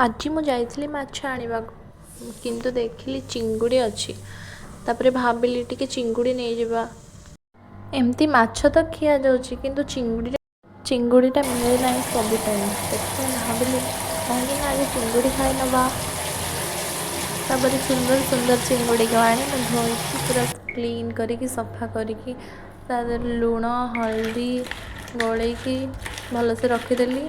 आज मु जाइली माछ आनिबा किंतु देखिली चिंगुड़ी अच्छी तापरे भाविली टिके चिंगुड़ी नहीं जावा एमती माछ तो खिया जाउची किंतु चिंगुड़ीटा मिले ना सब टाइम देखो भाविली कहीं ना आज चिंगुड़ी खाई नवा तापर सुंदर सुंदर चिंगुड़ी को आनी धोईकी पूरा क्लीन करके सफा करके लुण हल्दी गोलेकी भलसे रखीदेली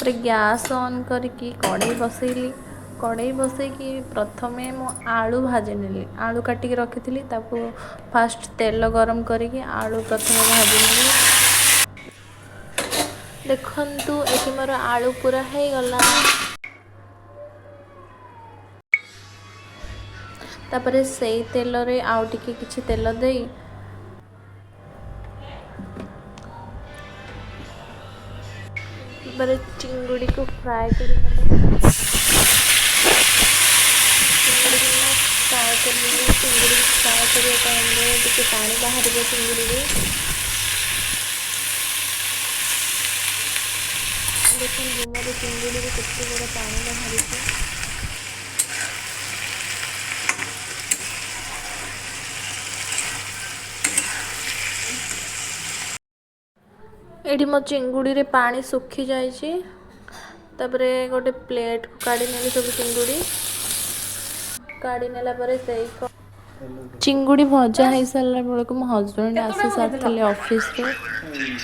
गैस ऑन करके कड़े बसैकी प्रथम मु आलू भाजी नेली आलू काटिकी रखी फास्ट तेल गरम करके आलू प्रथम भाजी नेली देखंतु एठी मोर आलू पूरा हो गला तापरे से तेल रे आउ टिके किछि तेल देई तापरे चिंगुड़ी को फ्राई करी चिंगुड़ी फ्राई करने टाइम टिके पानी बाहर चिंगुड़ी देखो मोर चिंगुड़ी केते बड़ा पानी बाहर एठी मो चिंगुड़ी रे पानी सुखी जाइए तापरे गोटे प्लेट को काढ़ी नेली सब चिंगुड़ी काढ़ी नेला परे चिंगुड़ी भजा हो सारा बेलू मो हजबैंड आसी सारी ऑफिस रे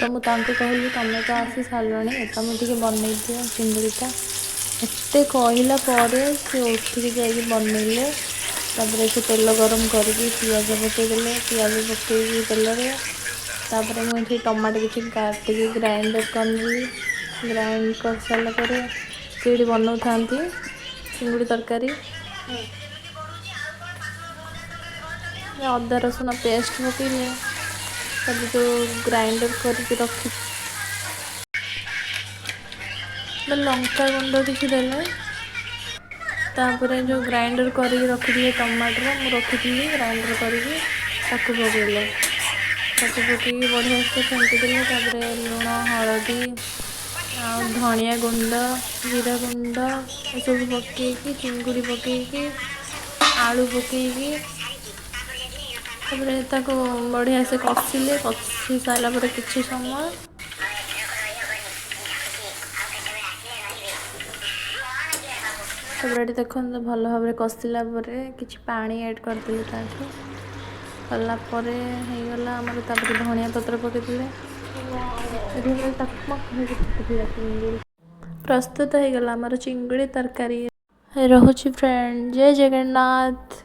तो मुझे कहली तुम तो आसी सारे तुम टे बनई दियो चिंगुड़ीटा एते कहला सी उठिक जाकि बनइले तापर से तेल गरम करके पियाज पकईदे पियाज पकई तेल तापर मुझे टमाटो किसी काटिकी ग्राइंडर करनी ग्राइंड कर सारापर से बनाऊ था चिंगुड़ी तरकारी अदा रसुण पेस्ट पकईले सब जो ग्राइंडर करके रखी लंका गुंड किसी देले तापर जो ग्राइंडर करके रखी टमाटर मुझे रखी ग्राइंडर करके पकईले पकई बढ़िया से फेंटीदेले तापर लुण हलदी धनिया गुंड जीरा गुंड ये सब पकईकी चिंगुड़ी पकईकी आलू पकईकी तापर बढ़िया से कषी सारा पर किसी समय तापर देखो भल भाव कषिला किसी पानी ऐड करदेली कलागला आमर धनिया पत्र पकईदे प्रस्तुत हो गला आमर चिंगुड़ी तरकारी। रोची फ्रेंड जय जगन्नाथ।